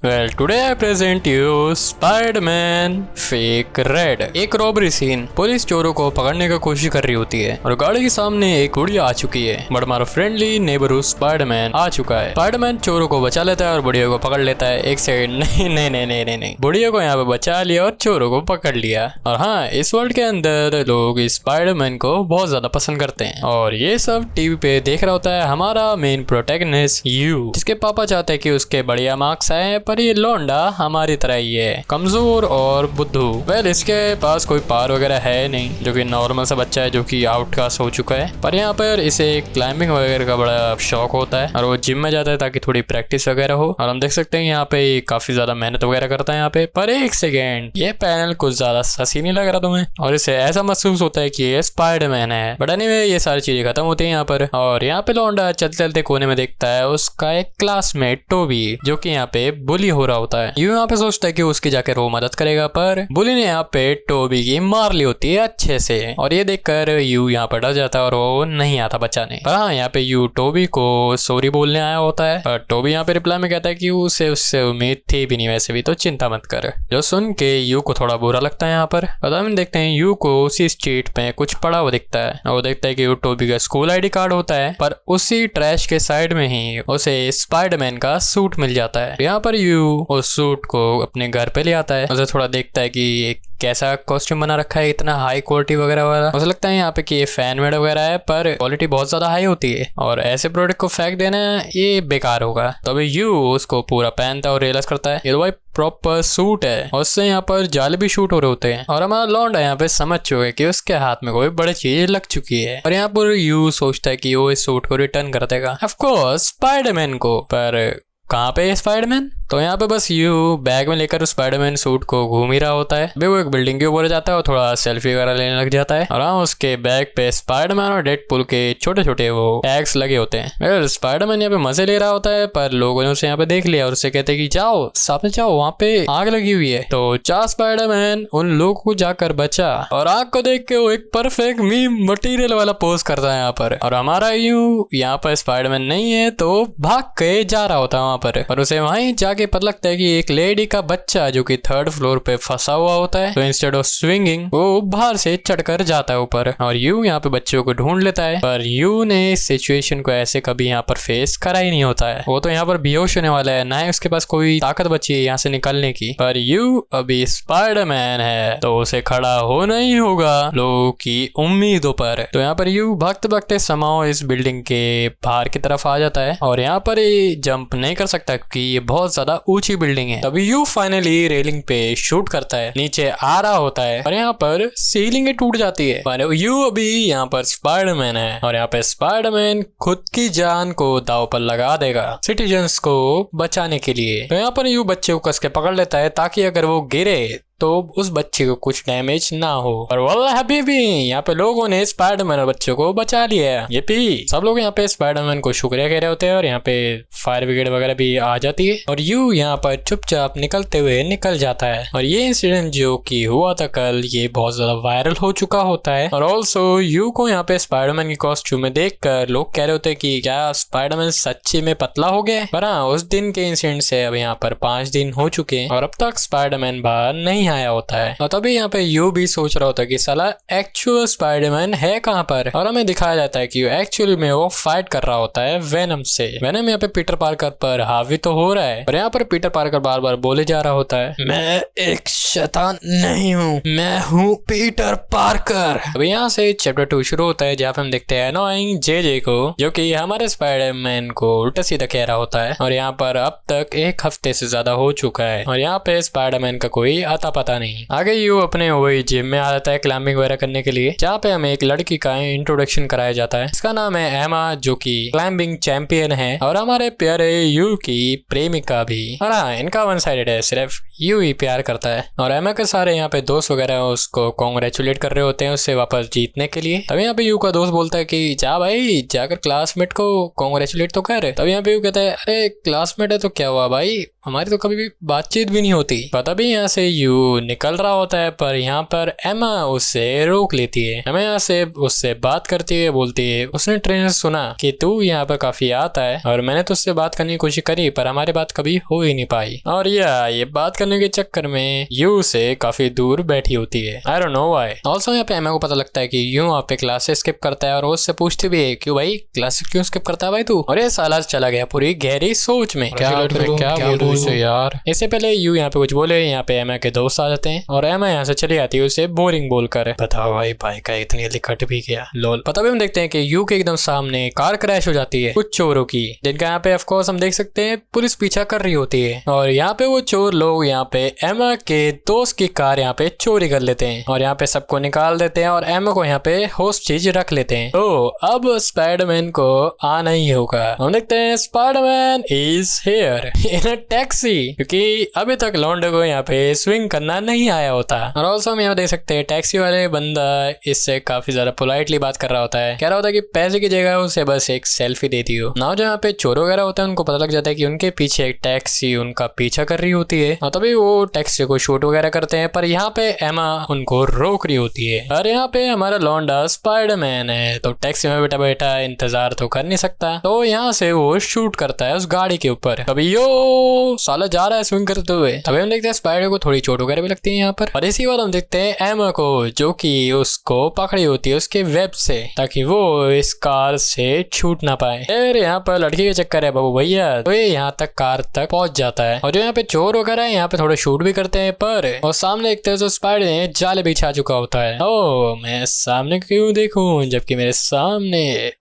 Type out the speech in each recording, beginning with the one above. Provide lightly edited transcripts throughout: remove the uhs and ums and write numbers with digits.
Well, today I present you Spider-Man Fake Red। एक robbery scene. Police चोरों को पकड़ने की कोशिश कर रही होती है और गाड़ी के सामने एक बुढ़िया आ चुकी है, बट हमारा फ्रेंडली नेबरहुड स्पाइडरमैन आ चुका है। स्पाइडरमैन चोरों को बचा लेता है और बुढ़िया को पकड़ लेता है। एक सेकंड, नहीं नहीं नहीं नहीं नहीं नहीं, बुढ़िया को यहाँ पे बचा लिया और चोरों को पकड़ लिया। और हाँ, इस वर्ल्ड के अंदर लोग स्पाइडरमैन को बहुत ज्यादा पसंद करते हैं और ये सब टीवी पे देख रहा होता है हमारा मेन प्रोटैगनिस्ट यू, जिसके पापा चाहते हैं कि उसके बढ़िया मार्क्स आए, पर ये लौंडा हमारी तरह ही है, कमजोर और बुद्धू। वेल, इसके पास कोई पावर वगैरह है नहीं, जो कि नॉर्मल सा बच्चा है जो कि आउटकास्ट हो चुका है। पर यहाँ पर इसे क्लाइंबिंग वगैरह का बड़ा शौक होता है और वो जिम में जाता है ताकि थोड़ी प्रैक्टिस वगैरह हो। और हम देख सकते हैं यहाँ पे काफी ज्यादा मेहनत वगैरह करता है यहाँ पे। पर एक सेकेंड, ये पैनल कुछ ज्यादा ससी नहीं लग रहा तुम्हें? और इसे ऐसा महसूस होता है कि ये स्पाइडरमैन है। बट एनीवे, ये सारी चीजें खत्म होती है यहाँ पर। और यहाँ पे लौंडा चलते चलते कोने में देखता है उसका एक क्लासमेट टोबी, जो कि यहाँ पे बुली हो रहा होता है। यू यहाँ पे सोचता है कि उसकी जाकर वो मदद करेगा, पर बुली ने यहाँ पे टोबी की मार ली होती है अच्छे से। और ये देखकर यू यहाँ पर डर जाता है और वो नहीं आता बचाने। पर हाँ, यहाँ पे यू टोबी को सॉरी बोलने आया होता है। पर टोबी यहाँ पे रिप्लाई में कहता है कि उसे उससे उम्मीद थी भी नहीं वैसे भी, तो चिंता मत कर। जो सुन के यू को थोड़ा बुरा लगता है यहाँ पर। हम देखते हैं यू को उसी स्ट्रीट पे कुछ पड़ा हुआ दिखता है। वो देखता है कि वो टोबी का स्कूल आईडी कार्ड होता है, पर उसी ट्रैश के साइड में ही उसे स्पाइडरमैन का सूट मिल जाता है। यहाँ पर यू उस सूट को अपने घर पे ले आता है। उसे थोड़ा देखता है कि कैसा कॉस्ट्यूम बना रखा है, इतना हाई क्वालिटी वगैरह वाला। मुझे लगता है यहाँ पे कि ये फैन मेड वगैरह है, पर क्वालिटी बहुत ज्यादा हाई होती है और ऐसे प्रोडक्ट को फेंक देना ये बेकार होगा। तो अभी यू उसको पूरा पहनता है और रियलाइज करता है ये तो भाई प्रॉपर सूट है। और उससे यहाँ पर जाल भी शूट हो रहे होते हैं और हमारा लौंडा यहाँ पे समझ चुका है कि उसके हाथ में कोई बड़ी चीज लग चुकी है। और यहाँ पर यू सोचता है कि वो इस सूट को रिटर्न कर देगा, ऑफ कोर्स स्पाइडरमैन को। पर कहाँ पे है स्पाइडरमैन? तो यहाँ पे बस यू बैग में लेकर स्पाइडरमैन सूट को घूम ही रहा होता है। अभी वो एक बिल्डिंग के ऊपर जाता है और थोड़ा सेल्फी वगैरह लेने लग जाता है। और हाँ, उसके बैग पे स्पाइडरमैन और डेडपूल के छोटे छोटे वो टैग्स लगे होते हैं। स्पाइडरमैन यहाँ पे मजे ले रहा होता है, पर लोगों ने उसे यहाँ पे देख लिया और उसे कहते हैं कि जाओ सामने जाओ, वहाँ पे आग लगी हुई है। तो जा स्पाइडरमैन, उन लोगों को जाकर बचा। और आग को देख के वो एक परफेक्ट मीम मटेरियल वाला पोज करता है यहाँ पर। और हमारा यू यहाँ पर स्पाइडरमैन नहीं है तो भाग के जा रहा होता है वहाँ पर। और उसे वहीं जाके पता लगता है कि एक लेडी का बच्चा जो कि 3rd फ्लोर पे फंसा हुआ होता है, तो इंस्टेड ऑफ स्विंगिंग वो बाहर से चढ़कर जाता है ऊपर। और यू यहाँ पे बच्चों को ढूंढ लेता है, पर यू ने इस सिचुएशन को ऐसे कभी यहाँ पर फेस करा ही नहीं होता है। वो तो यहाँ पर बेहोश होने वाला है, ना ही उसके पास कोई ताकत बची है यहाँ से निकलने की। पर यू अभी स्पाइडरमैन है तो उसे खड़ा होना ही होगा लोगों की उम्मीदों पर। तो यहाँ पर यू भागते भागते समाओ इस बिल्डिंग के बाहर की तरफ आ जाता है और यहाँ पर ये जंप नहीं कर सकता क्योंकि ये बहुत ज्यादा ऊंची बिल्डिंग है। तभी यू फाइनली रेलिंग पे शूट करता है, नीचे आ रहा होता है और यहाँ पर सीलिंग टूट जाती है। पर यू अभी यहाँ पर स्पाइडरमैन है और यहाँ पे स्पाइडरमैन खुद की जान को दांव पर लगा देगा सिटीजन्स को बचाने के लिए। तो यहाँ पर यू बच्चे को कस के पकड़ लेता है ताकि अगर वो गिरे तो उस बच्चे को कुछ डैमेज ना हो। और वल्लाह हबीबी, यहाँ पे लोगों ने स्पाइडरमैन और बच्चों को बचा लिया। ये भी सब लोग यहाँ पे स्पाइडरमैन को शुक्रिया कह रहे होते हैं और यहाँ पे फायर ब्रिगेड वगैरह भी आ जाती है और यू यहाँ पर चुपचाप निकलते हुए निकल जाता है। और ये इंसिडेंट जो कि हुआ था कल, ये बहुत ज्यादा वायरल हो चुका होता है। और ऑल्सो यू को यहाँ पे स्पाइडरमैन की कॉस्ट्यूम में देख कर लोग कह रहे होते हैं कि क्या स्पाइडरमैन सच्ची में पतला हो गया? पर हाँ, उस दिन के इंसिडेंट से अब यहाँ पर 5 दिन हो चुके हैं और अब तक स्पाइडरमैन बाहर नहीं आया होता है। और तभी यहाँ पे यू भी सोच रहा होता है कि साला एक्चुअल स्पाइडरमैन है कहाँ पर। और हमें दिखाया जाता है कि एक्चुअली में वो फाइट कर रहा होता है वेनम से। वेनम यहाँ पे पीटर पार्कर पर हावी तो हो रहा है और यहाँ पर पीटर पार्कर बार बार बोले जा रहा होता है, मैं एक शैतान नहीं हूँ, मैं हूँ पीटर पार्कर। अभी यहाँ से चैप्टर 2 शुरू होता है जहाँ पे हम देखते हैं अनोइंग जे को, जो कि हमारे स्पाइडरमैन को उल्टा सीधा कह रहा होता है। और यहाँ पर अब तक 1 हफ्ते से ज्यादा हो चुका है और यहाँ पे स्पाइडरमैन का कोई आता पता नहीं। आगे यू अपने वही जिम में आ जाता है क्लाइंबिंग वगैरह करने के लिए, जहाँ पे हमें एक लड़की का इंट्रोडक्शन कराया जाता है। इसका नाम है एमा, जो कि क्लाइंबिंग चैंपियन है और हमारे प्यारे यू की प्रेमिका भी। और हाँ, इनका वन साइडेड है, सिर्फ यू ही प्यार करता है। और एमा के सारे यहाँ पे दोस्त वगैरह उसको कॉन्ग्रेचुलेट कर रहे होते हैं उससे वापस जीतने के लिए। तभी यहाँ पे यू का दोस्त बोलता है कि जा भाई, जाकर क्लासमेट को कॉन्ग्रेचुलेट तो कर। तभी यहाँ पे यू कहता है, अरे क्लासमेट है तो क्या हुआ भाई, हमारी तो कभी भी बातचीत भी नहीं होती। पता भी यहाँ से यू निकल रहा होता है, पर यहाँ पर एमा उससे रोक लेती है। एमा यहाँ से उससे बात करती है, बोलती है उसने ट्रेनर से सुना कि तू यहाँ पर काफी आता है और मैंने तुझसे बात करने की कोशिश करी पर हमारी बात कभी हो ही नहीं पाई। और ये बात करने के चक्कर में यू से काफी दूर बैठी होती है। I don't know why. Also यहाँ पे एमा को पता लगता है कि यू वहाँ पे क्लासेस स्किप करता है और वो उससे पूछती भी है क्यों भाई क्लासेस क्यों स्किप करता है भाई तू। और ये साला चला गया पूरी गहरी सोच में। क्या बोलूं यार। इससे पहले यू यहाँ पे कुछ बोले, यहाँ पे एमा के दोस्त आ जाते हैं और एमा यहाँ से चली जाती है उसे बोरिंग बोलकर। बताओ भाई का इतनी जल्दी कट भी गया लोल। पता भी हम देखते हैं कि यू के एकदम सामने कार क्रैश हो जाती है कुछ चोरों की, जिनका यहाँ पे ऑफ कोर्स हम देख सकते हैं पुलिस पीछा कर रही होती है। और यहाँ पे वो चोर लोग यहाँ पे एमा के दोस्त की कार यहाँ पे चोरी कर लेते हैं और यहाँ पे सबको निकाल देते हैं और एमा को यहाँ पे होस्टेज रख लेते हैं। तो अब स्पाइडरमैन को आना ही होगा। हम देखते हैं Spiderman is here in a taxi, क्योंकि अभी तक लॉन्डे को यहाँ पे स्विंग करना नहीं आया होता। और ऑल्सो हम यहाँ देख सकते हैं टैक्सी वाले बंदा इससे काफी ज्यादा पोलाइटली बात कर रहा होता है, कह रहा होता है कि पैसे की जगह उसे बस एक सेल्फी देती हो ना। जो यहाँ पे चोर वगैरह होता है उनको पता लग जाता है कि उनके पीछे एक टैक्सी उनका पीछा कर रही होती है और तभी वो टैक्सी को शूट वगैरह करते हैं। पर यहाँ पे एमा उनको रोक रही होती है और यहाँ पे हमारा लौंडा स्पाइडरमैन है तो टैक्सी में बैठा बैठा इंतजार तो कर नहीं सकता, तो यहाँ से वो शूट करता है उस गाड़ी के ऊपर। अभी यो साला जा रहा है स्विंग करते हुए। अभी हम देखते हैं स्पाइडर को थोड़ी चोट वगैरह भी लगती है यहाँ पर। और इसी बार हम देखते हैं एमा को जो कि उसको पकड़ी होती है उसके वेब से, ताकि वो इस कार से छूट ना पाए। फिर यहाँ पर लड़की के चक्कर है बाबू भैया, तो ये यहाँ तक कार तक पहुंच जाता है। और जो यहाँ पे चोर वगैरह है यहाँ पे थोड़े शूट भी करते हैं, पर और सामने देखते हैं तो स्पाइडर ने जाले बिछा चुका होता है। ओ मैं सामने क्यों देखूं जबकि मेरे सामने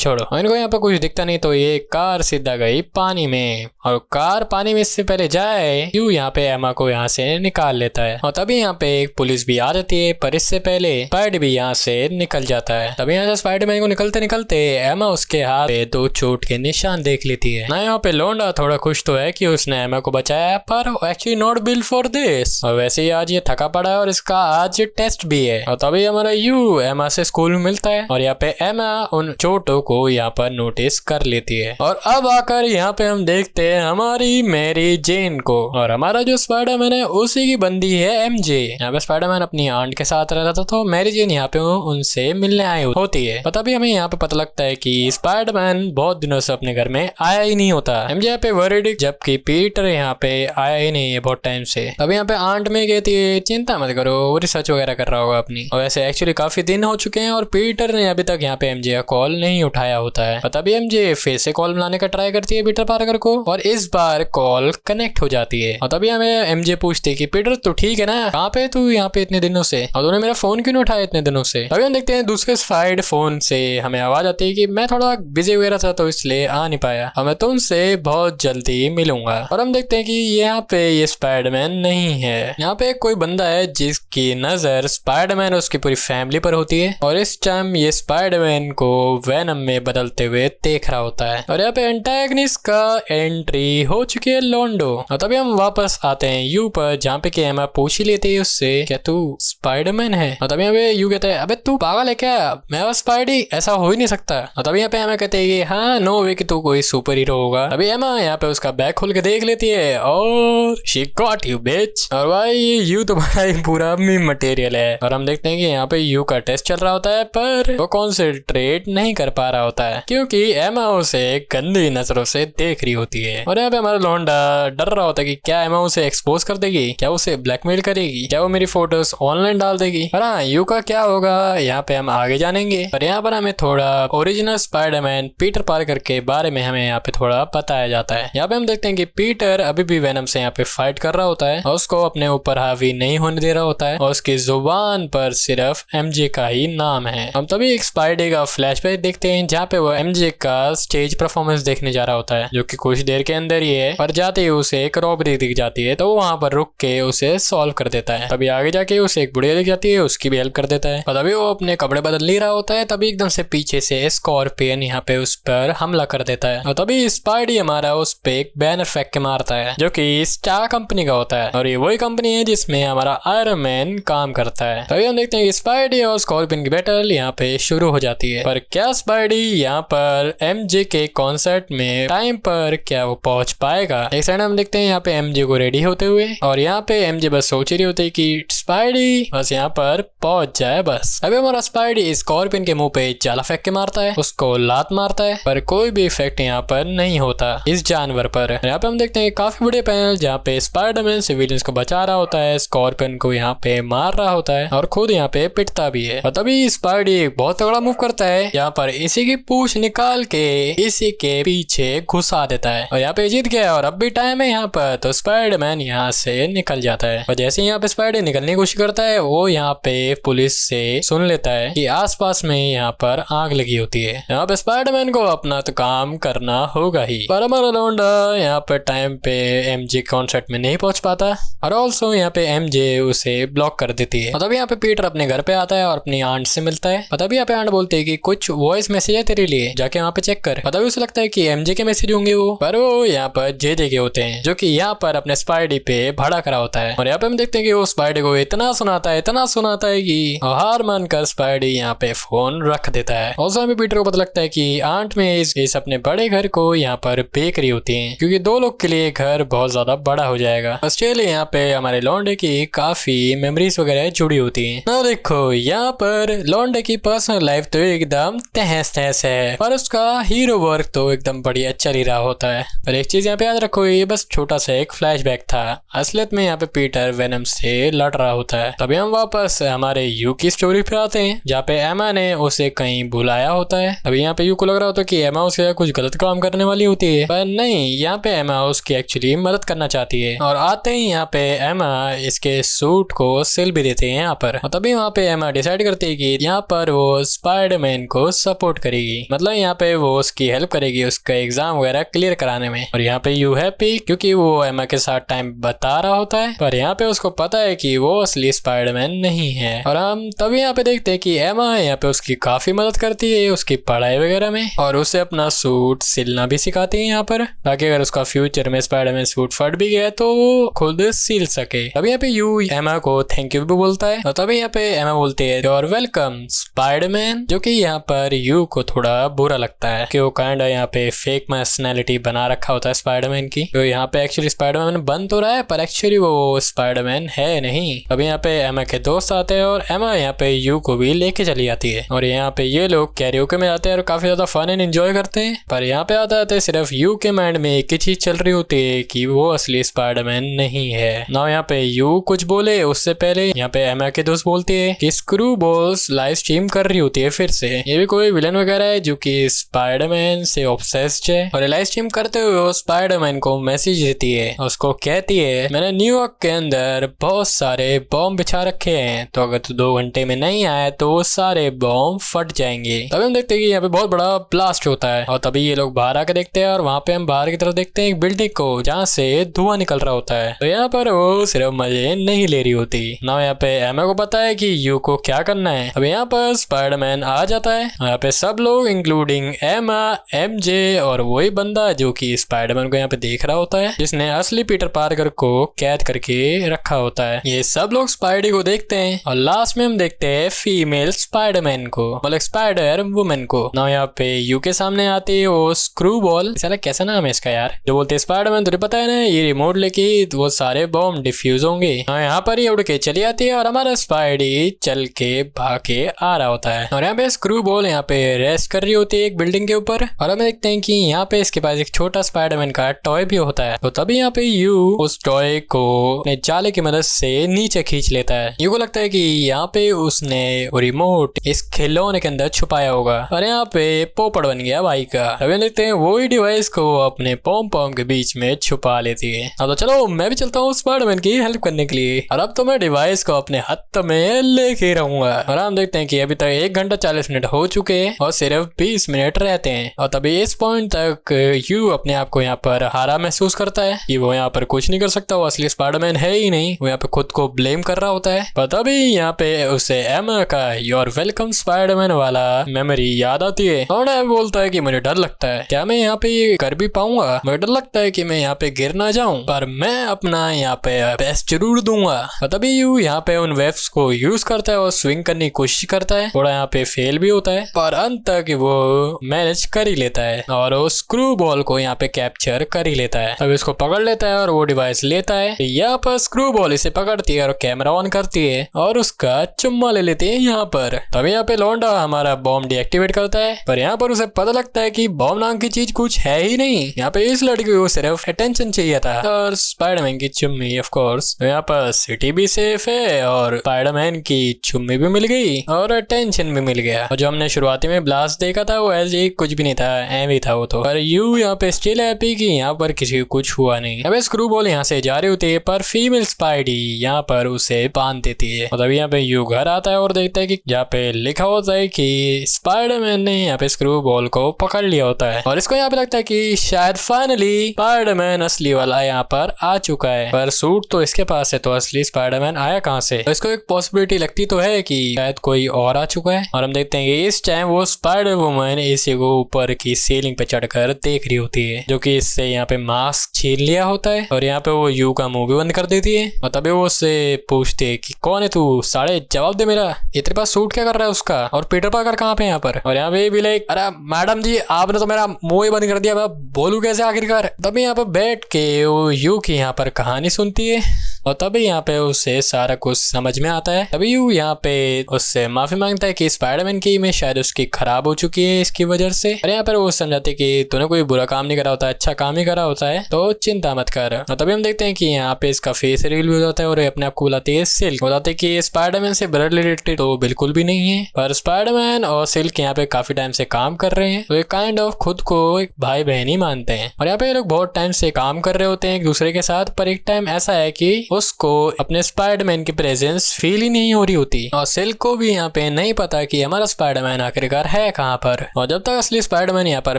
छोड़ो, इनको यहाँ पे कुछ दिखता नहीं। तो ये कार सीधा गई पानी में और कार पानी में इससे पहले जाए यू यहाँ पे एमा को यहाँ से निकाल लेता है। और तभी यहाँ पे एक पुलिस भी आ जाती है, पर इससे पहले स्पाइडर भी यहाँ से निकल जाता है। तभी यहाँ से स्पाइडरमैन को निकलते निकलते एमा उसके हाथ पे 2 चोट के निशान देख लेती है ना। यहाँ पे लौंडा थोड़ा खुश तो है कि उसने एमा को बचाया, पर actually not build for this. और वैसे ही आज ये थका पड़ा है और इसका आज टेस्ट भी है। और तभी हमारा यू एमा से स्कूल में मिलता है और यहाँ पे एमा उन चोटों को यहाँ पर नोटिस कर लेती है। और अब आकर यहाँ पे हम देखते हैं हमारी मैरी जेन को, और हमारा जो स्पाइडरमैन है उसी की बंदी है एमजे। यहाँ पे स्पाइडरमैन अपनी आंट के साथ रहता था तो मैरी जेन यहाँ पे उनसे मिलने आई होती है। पता भी हमें यहाँ पे पता लगता है कि स्पाइडरमैन बहुत दिनों से अपने घर में आया ही नहीं होता। एमजे यहाँ पे वरीड, जबकि पीटर यहाँ पे आया ही नहीं है बहुत टाइम से। तभी यहाँ पे आंट में कहती है चिंता मत करो, वो रिसर्च वगैरह कर रहा होगा अपनी। और वैसे एक्चुअली काफी दिन हो चुके हैं और पीटर ने अभी तक यहाँ पे एमजे का कॉल नहीं उठाया होता है। पता भी एमजे फिर से कॉल मिलाने का ट्राई करती है पीटर पार्कर को और इस बार कॉल कनेक्ट हो जाती है। और तभी हमें एमजे पूछती है कि पीटर तू ठीक है ना, कहाँ पे तू यहाँ पे इतने दिनों से, और तूने मेरा फोन क्यों नहीं उठाया इतने दिनों से। अभी हम देखते हैं दूसरे साइड फोन से हमें आवाज आती है कि मैं थोड़ा बिजी वगैरह था तो इसलिए आ नहीं पाया, और मैं तुमसे बहुत जल्दी मिलूंगा। और हम देखते हैं कि यहाँ पे ये स्पाइडरमैन नहीं है, यहाँ पे कोई बंदा है जिसकी नजर स्पाइडरमैन और उसकी पूरी फैमिली पर होती है और इस टाइम ये स्पाइडरमैन को वेनम में बदलते हुए देख रहा होता है। और यहाँ पे एंटागनिस्ट का एंट्री हो चुकी है लॉन्डो। और तभी हम वापस आते हैं यू पर, जहाँ पे कि एमा पूछ ही लेती है उससे क्या तू स्पाइडरमैन है। और तभी यहाँ पे यू कहते हैं अबे तू पागल है क्या, मैं और स्पाइडी ऐसा हो ही नहीं सकता। और तभी यहाँ पे एमा कहते हैं हाँ नो वे कि तू कोई सुपर हीरो होगा। अभी एमा यहाँ पे उसका बैग खोल के देख लेती है और शी गॉट यू बिच। और भाई यू तो भाई पूरा मीम मटेरियल है। और हम देखते हैं कि यहाँ पे यू का टेस्ट चल रहा होता है, पर वो कॉन्सेंट्रेट नहीं कर पा रहा होता है क्योंकि एमा उसे गंदी नजरों से देख रही होती है। और यहाँ पे हमारा लौंडा डर रहा होता है कि क्या एमा उसे एक्सपोज कर देगी, क्या उसे ब्लैकमेल करेगी, क्या वो मेरी फोटोज ऑनलाइन डाल देगी। पर हाँ यू का क्या होगा यहाँ पे हम आगे जानेंगे। पर यहाँ पर हमें थोड़ा ओरिजिनल स्पाइडरमैन पीटर पार्कर के बारे में हमें यहाँ पे थोड़ा बताया जाता है। यहाँ पे हम देखते हैं कि पीटर अभी भी वेनम से यहाँ पे फाइट कर रहा होता है और उसको अपने ऊपर हावी नहीं होने दे रहा होता है और उसकी जुबान पर सिर्फ एमजे का ही नाम है। हम तभी एक स्पाइडर का फ्लैशबैक देखते हैं जहाँ पे वो एमजे का स्टेज परफॉर्मेंस देखने जा रहा होता है, जो कि कुछ देर के अंदर ही है। पर जाते ही उसे एक रॉबरी दिख जाती है तो वहां पर रुक के उसे सॉल्व कर देता है। तभी आगे जाके उसे एक बुढ़िया दिख जाती है, उसकी भी हेल्प कर देता है। और तभी वो अपने कपड़े बदल नहीं रहा होता है, तभी एकदम से पीछे से स्कॉर्पियन यहाँ पे उस पर हमला कर देता है। और तभी स्पाइडी हमारा उस पे एक बैनर फेंक के मारता है जो कि स्टार कंपनी का होता है और ये वही कंपनी है जिसमें हमारा आयरन मैन काम करता है। तभी हम देखते हैं कि स्पाइडी और स्कॉर्पियन की बैटल यहाँ पे शुरू हो जाती है। पर क्या स्पाइडी यहाँ पर एमजे के कॉन्सर्ट में टाइम पर क्या वो वो पहुंच पाएगा। एक साइड हम देखते हैं यहाँ पे एमजे को रेडी होते हुए, और यहाँ पे एमजे बस सोच रही होती है कि स्पाइडी बस यहाँ पर पहुंच जाए बस। अभी हमारा स्पाइडी स्कॉर्पियन के मुंह पे जाला फेंक के मारता है, उसको लात मारता है, पर कोई भी इफेक्ट यहाँ पर नहीं होता इस जानवर पर। यहाँ पे हम देखते हैं काफी बड़े पैनल जहाँ पे स्पाइडरमैन सिविलियंस को बचा रहा होता है, स्कॉर्पियन को यहाँ पे मार रहा होता है और खुद यहाँ पे पिटता भी है। और तभी स्पाइडी एक बहुत तगड़ा मूव करता है, यहाँ पर इसी की पूंछ निकाल के इसी के पीछे घुसा देता है और यहाँ पे जीत गया। और अब भी टाइम है यहाँ पर, तो स्पाइडरमैन यहाँ से निकल जाता है। और जैसे यहाँ पे स्पाइडर निकलने की कोशिश करता है, वो यहाँ पे पुलिस से सुन लेता है कि आसपास में यहाँ पर आग लगी होती है। यहाँ पे स्पाइडरमैन को अपना तो काम करना होगा ही, पर हमारा लौंडा यहाँ पर टाइम पे एमजे कॉन्सर्ट में नहीं पहुंच पाता और ऑल्सो यहाँ पे एमजे उसे ब्लॉक कर देती है। और तभी यहाँ पे पीटर अपने घर पे आता है और अपनी आंट से मिलता है। और तभी यहाँ पे आंट बोलती है कि कुछ वॉइस मैसेज है तेरे लिए, जाके वहाँ पे चेक कर। और तभी उसे लगता है कि एमजे के मैसेज होंगे वो, पर वो यहाँ पर जेजे के होते हैं, जो कि यहाँ पर अपने स्पाइडी पे भाड़ा करा होता है। और यहाँ पे हम देखते हैं कि वो स्पाइडी को इतना सुनाता है कि हार मानकर स्पाइडी यहाँ पे फोन रख देता है। ऑल्सो हमें पीटर को पता लगता है कि आंट में इस अपने बड़े घर को यहाँ पर बेच रही होती है, क्योंकि 2 लोग के लिए घर बहुत ज्यादा बड़ा हो जाएगा। ऑस्ट्रेलिया यहाँ पे हमारे लॉन्डे की काफी मेमोरीज वगैरह जुड़ी होती हैं। ना देखो यहाँ पर लॉन्डे की पर्सनल लाइफ तो एकदम तहस तहस है, पर उसका हीरो वर्क तो एकदम बढ़िया चल ही रहा होता है। पर एक चीज यहाँ पे याद रखो, ये बस छोटा सा एक फ्लैशबैक था। असलियत में यहाँ पे पीटर वेनम से लड़ रहा होता है। तभी हम वापस हमारे यू की स्टोरी पे आते हैं, जहाँ पे एमा ने उसे कहीं बुलाया होता है। अभी यहाँ पे यू को लग रहा होता है कि एमा उसके कुछ गलत काम करने वाली होती है, पर नहीं, यहाँ पे एमा उसकी एक्चुअली मदद करना चाहती है। और आते ही यहाँ पे एमा इसके सूट को सिल भी देते हैं यहाँ पर। और तभी वहाँ पे एमा डिसाइड करती है कि यहाँ पर वो स्पाइडरमैन को सपोर्ट करेगी, मतलब यहाँ पे वो उसकी हेल्प करेगी उसका एग्जाम वगैरह क्लियर कराने में। और यहाँ पे यू हैप्पी, क्योंकि वो एमा के साथ टाइम बता रहा होता है, पर यहाँ पे उसको पता है कि वो असली स्पाइडरमैन नहीं है। और हम तभी यहाँ पे देखते हैं कि एमा यहाँ पे उसकी काफी मदद करती है उसकी पढ़ाई वगैरह में, और उसे अपना सूट सिलना भी सिखाती है यहाँ पर, ताकि अगर उसका फ्यूचर में स्पाइडरमैन सूट फट भी गया तो वो खुद सिल सके। तभी यहाँ पे यू एमा को थैंक यू भी बोलता है। और तभी यहाँ पे एमा बोलती है योर वेलकम स्पाइडरमैन, जो कि यहाँ पर यू को थोड़ा बुरा लगता है कि वो काइंड यहाँ पे फेक पर्सनैलिटी बना रखा होता है स्पाइडरमैन की। तो यहाँ पे एक्चुअली स्पाइडरमैन बन तो रहा है, पर एक्चुअली वो स्पाइडरमैन है नहीं। अभी यहाँ पे एमा के दोस्त आते हैं और एमा यहाँ पे यू को भी लेके चली जाती है, और यहाँ पे ये लोग कैरियोके में जाते हैं और काफी ज्यादा फन एंड एंजॉय करते हैं। पर यहाँ पे आते सिर्फ यू के माइंड में एक ही चीज चल रही होती है कि वो असली स्पाइडरमैन नहीं है ना। यहाँ पे यू कुछ बोले उससे पहले यहाँ पे एमा के दोस्त बोलती है कि स्क्रू बॉल्स लाइव स्ट्रीम कर रही होती है फिर से। ये भी कोई विलन वगैरह है जो कि स्पाइडरमैन से ऑब्सेस्ड है, और लाइव स्ट्रीम करते हुए वो स्पाइडरमैन को मैसेज देती है, उसको कहती है मैंने न्यूयॉर्क के अंदर बहुत सारे बॉम्ब बिछा रखे हैं, तो अगर तू 2 घंटे में नहीं आए तो वो सारे बॉम्ब फट जाएंगे। तभी हम देखते हैं कि यहाँ पे बहुत बड़ा ब्लास्ट होता है, और तभी ये लोग बाहर आके देखते हैं, और वहाँ पे हम बाहर की तरफ देखते हैं एक बिल्डिंग को जहाँ से धुआं निकल रहा होता है। तो यहाँ पर वो सिर्फ मजे नहीं ले रही होती ना। यहाँ पे एमा को पता है कि यू को क्या करना है। अब यहाँ पर स्पाइडरमैन आ जाता है, यहाँ पे सब लोग इंक्लूडिंग एमा, एमजे और वही बंदा जो कि स्पाइडरमैन को यहाँ पे देख रहा होता है, जिसने असली पीटर पार्कर को कैद करके रखा होता है। ये सब लोग स्पाइडी को देखते हैं, और लास्ट में हम देखते हैं फीमेल स्पाइडरमैन को, मतलब स्पाइडर वुमेन को ना। यहाँ पे यू के सामने आती है वो स्क्रू बॉल, साला कैसा नाम है इसका यार, जो बोलते हैं स्पाइडरमैन तुझे पता है ना ये रिमोट लेके वो सारे बॉम्ब डिफ्यूज होंगे। यहाँ पर ही उड़ के चली आती है और हमारा स्पाइडी चल के भाग के आ रहा होता है, और यहाँ पे स्क्रू बॉल यहाँ पे रेस्ट कर रही होती है एक बिल्डिंग के ऊपर, और हम देखते हैं कि यहाँ पे इसके पास एक छोटा स्पाइडरमैन का टॉय भी होता है। तो तभी यहाँ पे यू उस टॉय को अपने जाले की मदद से नीचे खींच लेता है। यू को लगता है कि यहाँ पे उसने रिमोट इस खिलौने के अंदर छुपाया होगा, और यहाँ पे पोपड़ बन गया भाई का। अभी देखते हैं वही डिवाइस को अपने पॉम पॉम के बीच में छुपा लेती है। अब तो चलो मैं भी चलता हूँ स्पाइडरमैन की हेल्प करने के लिए, और अब तो मैं डिवाइस को अपने हाथ में लेके रहूंगा। और हम देखते हैं कि अभी तक 1 घंटा 40 मिनट हो चुके हैं और सिर्फ 20 मिनट रहते हैं। और तभी इस पॉइंट तक यू अपने आप को यहाँ पर हारा महसूस करता है कि वो यहाँ पर कुछ नहीं कर सकता, वो असली स्पाइडरमैन है ही नहीं। वो यहाँ पे खुद को ब्लेम कर रहा होता है। पर तभी यहाँ पे उसे एमा का योर वेलकम स्पाइडरमैन वाला मेमोरी याद आती है और बोलता है कि मुझे डर लगता है, क्या मैं यहाँ पे कर भी पाऊंगा, मुझे डर लगता है कि मैं यहाँ पे गिर ना जाऊं, पर मैं अपना यहाँ पे बेस्ट जरूर दूंगा। और तभी यू यहाँ पे उन वेव्स को यूज करता है और स्विंग करने की कोशिश करता है, थोड़ा यहाँ पे फेल भी होता है, पर अंत तक वो मैनेज कर ही लेता है और वो स्क्रू बॉल को यहाँ पे कैप्चर कर ही लेता है। अब इसको पकड़ लेता है और वो डिवाइस लेता है। यहाँ पर स्क्रू बॉल इसे पकड़ती है और कैमरा ऑन करती है और उसका चुम्मा ले लेती है यहाँ पर। तभी यहाँ पे लौंडा हमारा बॉम्ब डीएक्टिवेट करता है, पर यहाँ पर उसे पता लगता है कि बॉम्ब नाम की चीज कुछ है ही नहीं। यहाँ पे इस लड़की को सिर्फ अटेंशन चाहिए था और स्पाइडरमैन की चुम्मी ऑफ कोर्स। यहाँ पर सिटी भी सेफ है और स्पाइडरमैन की चुम्मी भी मिल गई और अटेंशन भी मिल गया। और जो हमने शुरुआती में ब्लास्ट देखा था वो ऐसे कुछ भी नहीं था, एवं था वो तो। पर यू यहाँ पे स्टिल हैप्पी कि यहाँ पर किसी को कुछ हुआ नहीं। अब स्क्रू बॉल यहाँ से जा रही होती है पर फीमेल स्पाइडी यहाँ पर उसे बांध देती है। और तभी यहाँ पे यू घर आता है और देखता है कि यहाँ पे लिखा होता है कि स्पाइडरमैन ने यहाँ पे स्क्रू बॉल को पकड़ लिया होता है और इसको यहाँ पे लगता है कि शायद फाइनली स्पाइडरमैन असली वाला यहाँ पर आ चुका है। पर सूट तो इसके पास है, तो असली स्पाइडरमैन आया कहाँ से? तो इसको एक पॉसिबिलिटी लगती तो है कि शायद कोई और आ चुका है। और हम देखते हैं कि इस टाइम वो स्पाइडर वुमन इसी को ऊपर की सीलिंग पे चढ़कर देख रही होती है, जो कि इससे यहाँ पे मास्क छीन लिया होता है और यहाँ पे वो यू का मुंह भी बंद कर देती है। और तभी वो उससे पूछती है कि कौन है तू, साले जवाब दे मेरा, ये तेरे पास सूट क्या कर रहा है उसका, और पीटर पार्कर कहाँ पे यहाँ पर? और यहाँ पे भी लाइक अरे मैडम जी आपने तो मेरा मुंह ही बंद कर दिया, मैं बोलूं कैसे आखिरकार। तभी यहाँ पे बैठ के वो यू की यहाँ पर कहानी सुनती है और तभी यहाँ पे उसे सारा कुछ समझ में आता है। तभी यू यहाँ पे उससे माफी मांगता है कि स्पाइडरमैन की इमेज शायद उसकी खराब हो चुकी है इसकी वजह से। और यहाँ पर वो समझाते कि तूने कोई बुरा काम नहीं करा होता, अच्छा काम ही करा होता है, तो चिंता मत कर। और तभी हम देखते हैं कि यहाँ पे इसका फेस रिवील भी हो जाता है और अपने आप को बुलाती है सिल्क। बताते हैं कि स्पाइडरमैन से ब्लड रिलेटेड तो बिल्कुल भी नहीं है, पर स्पाइडरमैन और सिल्क यहाँ पे काफी टाइम से काम कर रहे हैं, तो एक काइंड ऑफ खुद को एक भाई बहन ही मानते हैं। और यहाँ पे लोग बहुत टाइम से काम कर रहे होते हैं एक दूसरे के साथ, पर एक टाइम ऐसा है कि उसको अपने स्पाइडरमैन की प्रेजेंस फील ही नहीं हो रही होती और सिल्क को भी यहाँ पे नहीं पता कि हमारा स्पाइडरमैन आखिरकार है कहाँ पर। और जब तक असली स्पाइडरमैन यहाँ पर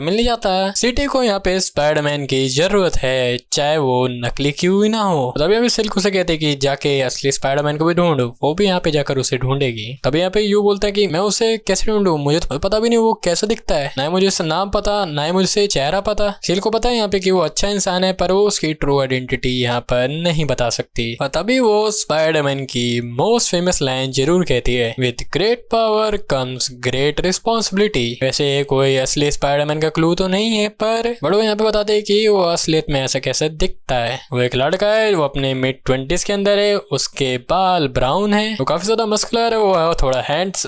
मिल नहीं जाता, सिटी को यहाँ पे स्पाइडरमैन की जरूरत है, चाहे वो नकली क्यों ही ना हो। तभी हमें सिल्क उसे कहते कि जाके असली स्पाइडरमैन को भी ढूंढो, वो भी यहाँ पे जाकर उसे ढूंढेगी। तभी यहाँ पे यू बोलता है कि मैं उसे कैसे ढूंढूं, मुझे तो पता भी नहीं वो कैसे दिखता है, ना मुझे उसका नाम पता, ना ही मुझे चेहरा पता। सिल्क को पता है यहाँ पे कि वो अच्छा इंसान है, पर वो उसकी ट्रू आइडेंटिटी यहाँ पर नहीं बता सकती। और तभी वो स्पाइडरमैन की मोस्ट फेमस लाइन जरूर कहती है, with great power comes great responsibility. वैसे कोई असली स्पाइडरमैन का क्लू तो नहीं है, पर बड़ो यहाँ पे बताते हैं कि वो असलियत में ऐसा कैसे दिखता है। वो एक लड़का है, वो अपने मिड 20s के अंदर है, उसके बाल ब्राउन है, वो काफी ज्यादा मस्कुलर है, वो है थोड़ा हैंड्स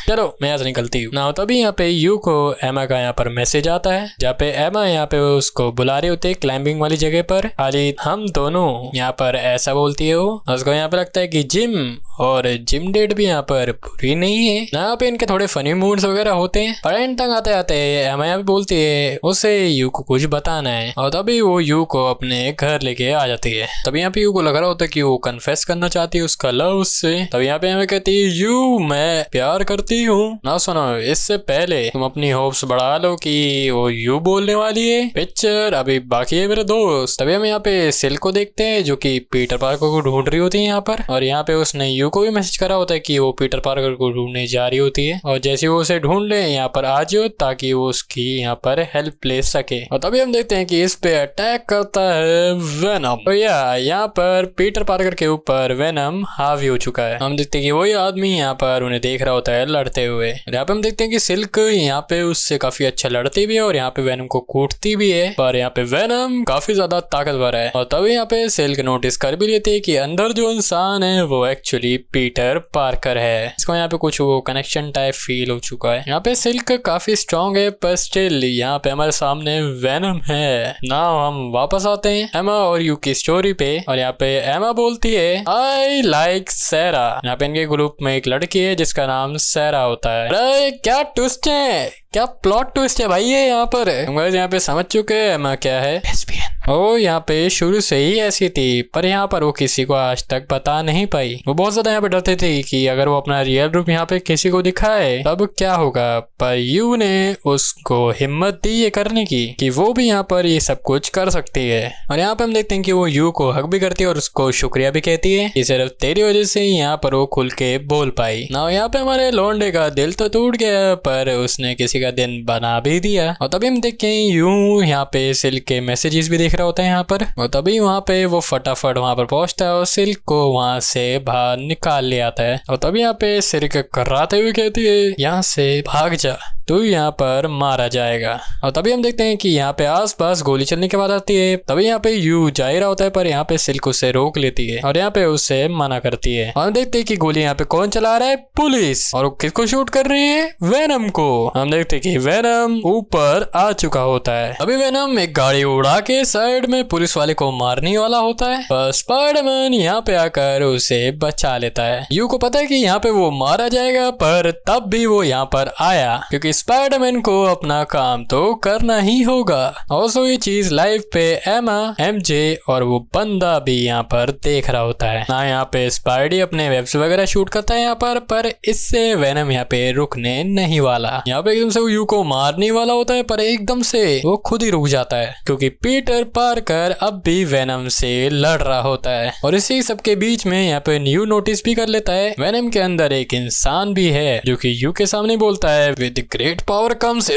चलो मैं आज निकलती हूँ ना। तभी यहाँ पे यू को एमा का यहाँ पर मैसेज आता है, जहाँ पे एमा यहाँ पे उसको बुला रही होती है क्लाइंबिंग वाली जगह पर। खाली हम दोनों यहाँ पर ऐसा बोलती है वो, उसको यहाँ पे लगता है कि जिम और जिम डेट भी यहाँ पर पूरी नहीं है ना। यहाँ पे इनके थोड़े फनी मूड्स वगैरह होते हैं, पर एंड तक आते आते एमा यहाँ पे बोलती है उसे यू को कुछ बताना है और तभी वो यू को अपने घर लेके आ जाती है। तभी यहाँ पे यू को लग रहा होता है कि वो कन्फेस करना चाहती है उसका लव उससे। तभी यहाँ पे एमा कहती है यू मैं प्यार करती हूँ ना, सुनो इससे पहले तुम अपनी होप्स बढ़ा लो कि वो यू बोलने वाली है, पिक्चर अभी बाकी है मेरे दोस्त। तभी हम यहाँ पे सिल्क को देखते हैं जो कि पीटर पार्कर को ढूंढ रही होती है यहाँ पर, और यहाँ पे उसने यू को भी मैसेज करा होता है कि वो पीटर पार्कर को ढूंढने जा रही होती है और जैसे वो उसे ढूंढ ले यहाँ पर आ जाओ ताकि वो उसकी यहाँ पर हेल्प ले सके। और तभी हम देखते हैं कि इस पे अटैक करता है वेनम। तो यहाँ पर पीटर पार्कर के ऊपर वेनम हावी हो चुका है। हम देखते हैं कि वही आदमी यहाँ पर उन्हें देख रहा होता है लड़ते हुए। यहाँ पे हम देखते हैं कि सिल्क यहाँ पे उससे काफी अच्छा लड़ती भी है और यहाँ पे वेनम को कूटती भी है, पर यहाँ पे वेनम काफी ज्यादा ताकतवर है। और तभी यहाँ पे सिल्क नोटिस कर भी लेती है कि अंदर जो इंसान है वो एक्चुअली पीटर पार्कर है। इसको यहाँ पे कुछ वो कनेक्शन टाइप फील हो चुका है। यहाँ पे सिल्क काफी स्ट्रॉन्ग है, पर स्टिल यहाँ पे हमारे सामने वेनम है ना। हम वापस आते हैं एमा और यू की स्टोरी पे, और यहाँ पे एमा बोलती है आई लाइक सैरा। यहाँ पे इनके ग्रुप में एक लड़की है जिसका नाम सैरा होता है। अरे क्या ट्विस्ट है, क्या प्लॉट ट्विस्ट है भाई ये यहाँ पर। हम यहाँ पे समझ चुके हैं एमा क्या है, लेस्बियन। ओ यहाँ पे शुरू से ही ऐसी थी, पर यहाँ पर वो किसी को आज तक बता नहीं पाई। वो बहुत ज्यादा यहाँ पे डरते थे कि अगर वो अपना रियल रूप यहाँ पे किसी को दिखाए तब क्या होगा, पर यू ने उसको हिम्मत दी ये करने की कि वो भी यहाँ पर ये सब कुछ कर सकती है। और यहाँ पे हम देखते हैं कि वो यू को हक भी करती है और उसको शुक्रिया भी कहती है कि सिर्फ तेरी वजह से यहाँ पर वो खुल के बोल पाई ना। यहाँ पे हमारे लौंडे का दिल तो टूट गया, पर उसने किसी का दिन बना भी दिया। और तभी हम देखते हैं यू यहाँ पे सिल्क के मैसेजेस भी देख रहा होता है यहाँ पर, और तभी वहाँ पे वो फटाफट वहाँ पर पहुंचता है और सिल्क को वहाँ से बाहर निकाल ले आता है। और तभी यहाँ पे सिल्क कराते हुए कहती है यहाँ से भाग जा, तू यहाँ पर मारा जाएगा। और तभी हम देखते हैं कि यहाँ पे आसपास गोली चलने के बाद आती है। तभी यहाँ पे यू जा ही रहा होता है, पर यहाँ पे सिल्क उसे रोक लेती है और यहाँ पे उसे मना करती है। और हम देखते हैं कि गोली यहाँ पे कौन चला रहा है, पुलिस। और किसको शूट कर रही है, वेनम को। हम देखते हैं कि वेनम ऊपर आ चुका होता है। अभी वेनम एक गाड़ी उड़ा के साइड में पुलिस वाले को मारने वाला होता है, पर स्पाइडरमैन यहाँ पे आकर उसे बचा लेता है। यू को पता है कि यहाँ पे वो मारा जाएगा, पर तब भी वो यहाँ पर आया क्योंकि स्पाइडरमैन को अपना काम तो करना ही होगा। और ये चीज लाइव पे एमा, एमजे और वो बंदा भी यहाँ पर देख रहा होता है ना। यहाँ पे स्पाइडी अपने वेब्स वगैरह शूट करता है यहाँ पर इससे वेनम यहाँ पे रुकने नहीं वाला। यहाँ पे एकदम से वो यू को मारने वाला होता है, पर एकदम से वो खुद ही रुक जाता है क्योंकि पीटर पार्कर अब भी वेनम से लड़ रहा होता है। और इसी सबके बीच में यहाँ पे न्यू नोटिस भी कर लेता है वेनम के अंदर एक इंसान भी है जो कि यू के सामने बोलता है विद ग्रेट पावर कम्स,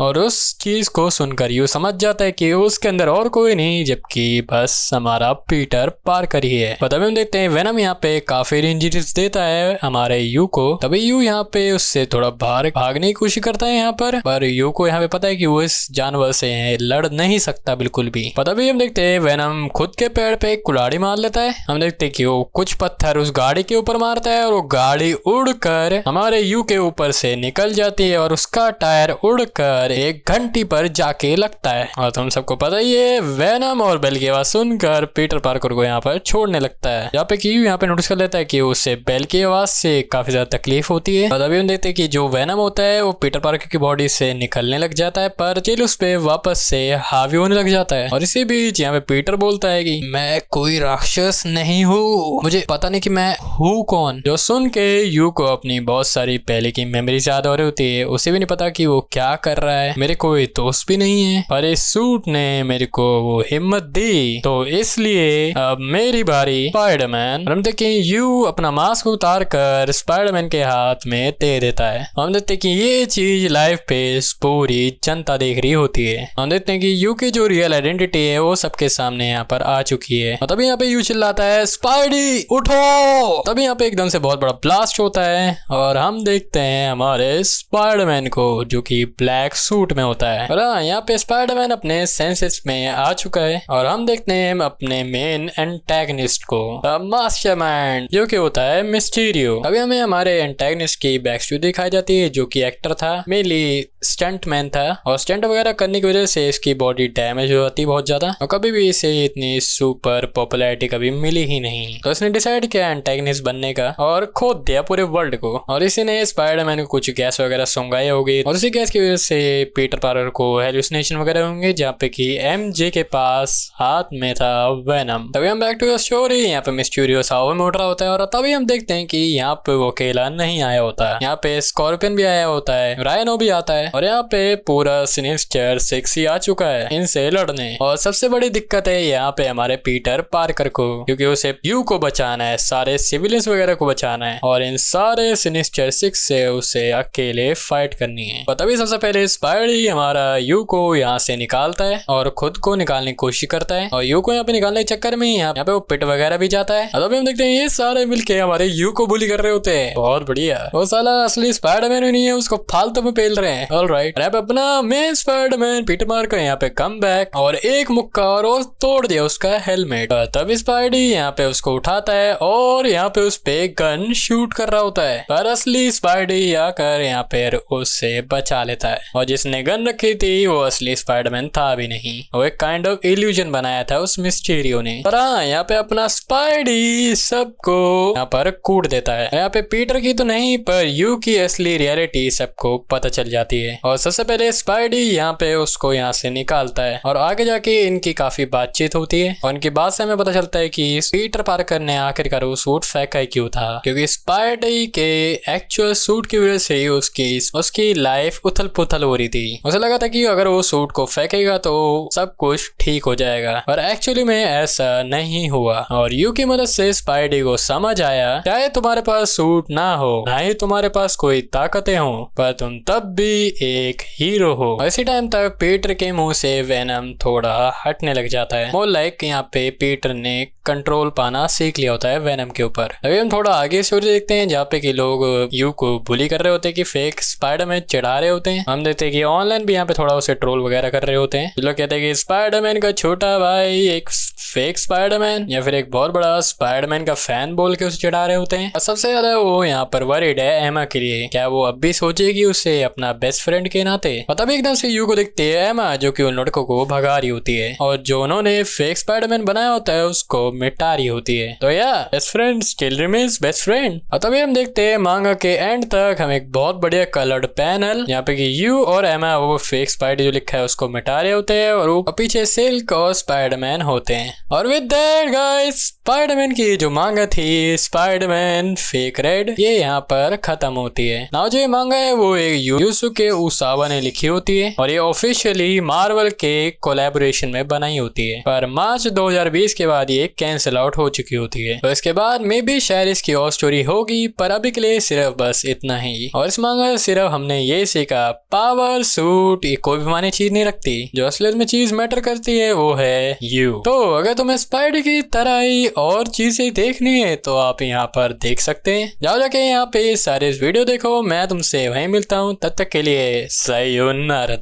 और उस चीज को सुनकर यू समझ जाता है कि उसके अंदर और कोई नहीं जबकि बस हमारा पीटर पार्कर ही है। तभी हम देखते हैं वेनम यहाँ पे काफी इंजरीज देता है हमारे यू को। तभी यू यहाँ पे उससे थोड़ा बाहर भागने की कोशिश करता है यहाँ पर यू को यहाँ पे पता है कि वो इस जानवर से लड़ नहीं सकता बिल्कुल भी। तभी हम देखते हैं वेनम खुद के पैर पे कुल्हाड़ी मार लेता है। हम देखते हैं कि वो कुछ पत्थर उस गाड़ी के ऊपर मारता है और वो गाड़ी उड़कर हमारे यू के ऊपर से निकल जाती है और उसका टायर उड़कर एक घंटी पर जाके लगता है। और तुम सबको पता ही है वेनम और बेल की आवाज सुनकर पीटर पार्कर को यहाँ पर छोड़ने लगता है। यहाँ पे क्यू यहाँ पे नोटिस कर लेता है कि उसे बेल की आवाज से काफी ज्यादा तकलीफ होती है। और अभी हम देखते हैं कि जो वेनम होता है वो पीटर पार्कर की बॉडी से निकलने लग जाता है, पर जेल उस पे वापस से हावी होने लग जाता है। और इसी बीच यहाँ पे पीटर बोलता है कि मैं कोई राक्षस नहीं हूँ, मुझे पता नहीं कि मैं हूँ कौन। जो सुन के यू को अपनी बहुत सारी पहले की मेमोरीज याद हो रही होती है। उसे भी नहीं पता कि वो क्या कर रहा है, मेरे कोई दोस्त भी नहीं है, पर इस सूट ने मेरे को वो हिम्मत दी, तो इसलिए अब मेरी बारी स्पाइडरमैन। हम देखते हैं यू अपना मास्क उतार कर स्पाइडरमैन के हाथ में दे देता है। हम देखते हैं कि ये चीज लाइव पे पूरी जनता देख रही होती है। हम देखते हैं कि यू की जो रियल आइडेंटिटी है वो सबके सामने यहाँ पर आ चुकी है। और तभी यहाँ पे यू चिल्लाता है स्पाइडी उठो। तभी यहाँ पे एकदम से बहुत बड़ा ब्लास्ट होता है और हम देखते हैं हमारे स्पाइडरमैन को जो कि ब्लैक सूट में होता है। और यहाँ पे स्पाइडरमैन अपने सेंसेस में आ चुका है और हम देखते हैं अपने मेन एंटेगनिस्ट को, मास्टरमाइंड, जो कि होता है मिस्टीरियो। अभी हमें हमारे एंटेगनिस्ट की बैक स्टोरी दिखाई जाती है जो कि एक्टर था, मेनली स्टंट मैन था और स्टंट वगैरह करने की वजह से इसकी बॉडी डैमेज हो जाती बहुत ज्यादा और कभी भी इसे इतनी सुपर पॉपुलैरिटी कभी मिली ही नहीं। तो इसने डिसाइड किया एंटेगनिस्ट बनने का और खोद दिया पूरे वर्ल्ड को। और इसी ने स्पाइडरमैन को कुछ गैस वगैरह सुंगाई होगी और उसी गैस की वजह से पीटर पार्कर को हेलुसिनेशन वगैरह होंगे, जहाँ पे कि एमजे के पास हाथ में था वेनम। तभी हम बैक टू द स्टोरी, यहाँ पे मिस्टीरियो साओ में उठ रहा होता है और तभी हम देखते हैं कि यहाँ पे वो अकेला नहीं आया होता है, यहाँ पे स्कॉर्पियन भी आया होता है, रायनो भी आता है और यहाँ पे पूरा सिनिस्टर 6 ही आ चुका है इनसे लड़ने। और सबसे बड़ी दिक्कत है यहाँ पे हमारे पीटर पार्कर को, क्योंकि उसे यू को बचाना है, सारे सिविलियंस वगैरह को बचाना है और इन सारे सिनिस्टर 6 से उसे अकेले फाइट करनी है। और तभी सबसे पहले स्पाइडी हमारा यू को यहाँ से निकालता है और खुद को निकालने की कोशिश करता है और यू को यहाँ पे निकालने के चक्कर में यहाँ पे वो पिट वगैरह भी जाता है। और अभी हम देखते हैं ये सारे मिलके हमारे यू को बुली कर रहे होते हैं। बहुत बढ़िया, वो साला असली स्पाइडरमैन ही नहीं है, उसको फालतू में पेल रहे हैं। ऑलराइट, अब अपना मेन स्पाइडरमैन पीटर पार्कर यहाँ पे कम बैक और एक मुक्का और वो तोड़ दिया उसका हेलमेट। तब स्पाइडी यहाँ पे उसको उठाता है और यहाँ पे उस पे गन शूट कर रहा होता है, पर असली स्पाइडी यहाँ आकर यहाँ पे उससे बचा लेता है। और जिसने गन रखी थी वो असली स्पाइडरमैन था भी नहीं, वो एक काइंड ऑफ इल्यूजन बनाया था उस मिस्टीरियो ने। पर हाँ, यहाँ पे अपना स्पाइडी सबको यहाँ पर कूट देता है। यहाँ पे पीटर की तो नहीं पर यू की असली रियलिटी सबको पता चल जाती है। और सबसे पहले स्पाइडी यहाँ पे उसको यहाँ से निकालता है और आगे जाके इनकी काफी बातचीत होती है और इनकी बात से हमें पता चलता है कि पीटर पार्कर ने आखिरकार वो सूट फेंका ही क्यों था, क्योंकि स्पाइडी के एक्चुअल सूट की वजह से उसकी लाइफ उथल पुथल हो रही थी। उसे लगा था कि अगर वो सूट को फेंकेगा तो सब कुछ ठीक हो जाएगा, और एक्चुअली में ऐसा नहीं हुआ। और यू की मदद से स्पाइडी को समझ आया, चाहे तुम्हारे पास सूट ना हो, ना ही तुम्हारे पास कोई ताकतें हो, पर तुम तब भी एक हीरो हो। इसी टाइम तक पीटर के मुंह से वेनम थोड़ा हटने लग जाता है। मोर लाइक यहाँ पे पीटर ने कंट्रोल पाना सीख लिया होता है वेनम के ऊपर। अभी हम थोड़ा आगे स्टोरी देखते हैं जहाँ पे कि लोग यू को बुली कर रहे होते हैं कि फेक स्पाइडरमैन चढ़ा रहे होते हैं। हम देखते हैं कि ऑनलाइन भी यहाँ पे थोड़ा उसे ट्रोल वगैरह कर रहे होते हैं। लोग कहते हैं कि स्पाइडरमैन का छोटा भाई एक फेक स्पाइडरमैन या फिर एक बहुत बड़ा स्पाइडरमैन का फैन बोल के उसे चढ़ा रहे होते हैं। और सबसे ज्यादा वो यहाँ पर वरीड है एमा के लिए, क्या वो अब भी सोचेगी उसे अपना बेस्ट फ्रेंड के नाते। और तभी एकदम से यू को दिखती है एमा, जो कि उन लड़कों को भगा रही होती है और जो उन्होंने फेक स्पाइडरमैन बनाया होता है उसको मिटा रही होती है। तो या best friend still remains best friend. और तभी हम देखते हैं मांगा के एंड तक हम एक बहुत बढ़िया कलर्ड पैनल यहाँ पे कि यू और एमा वो फेक स्पाइडर जो लिखा है उसको मिटा रहे होते हैं और पीछे सिल्क और स्पाइडरमैन होते हैं। और विद दैट गाइस स्पाइडरमैन की जो मांगा थी स्पाइडरमैन फेक रेड ये यहाँ पर खत्म होती है। नाउ जो ये मांगा है वो एक यूसुके उसावा ने लिखी होती है और ये ऑफिशियली मार्वल के कोलैबोरेशन में बनाई होती है, पर मार्च 2020 के बाद ये कैंसिल आउट हो चुकी होती है। तो इसके बाद मे भी शायद इसकी और स्टोरी होगी, पर अभी के लिए सिर्फ बस इतना ही। और इस मांगा सिर्फ हमने ये सीखा पावर सूट ये कोई भी मायने चीज नहीं रखती, जो असलियत में चीज मैटर करती है वो है यू। तो अगर तुम्हें स्पाइडर की तरह ही और चीजें देखनी है तो आप यहाँ पर देख सकते हैं। जाओ जाके यहाँ पे सारे वीडियो देखो। मैं तुमसे वहीं मिलता हूँ, तब तक के लिए सयोनारा।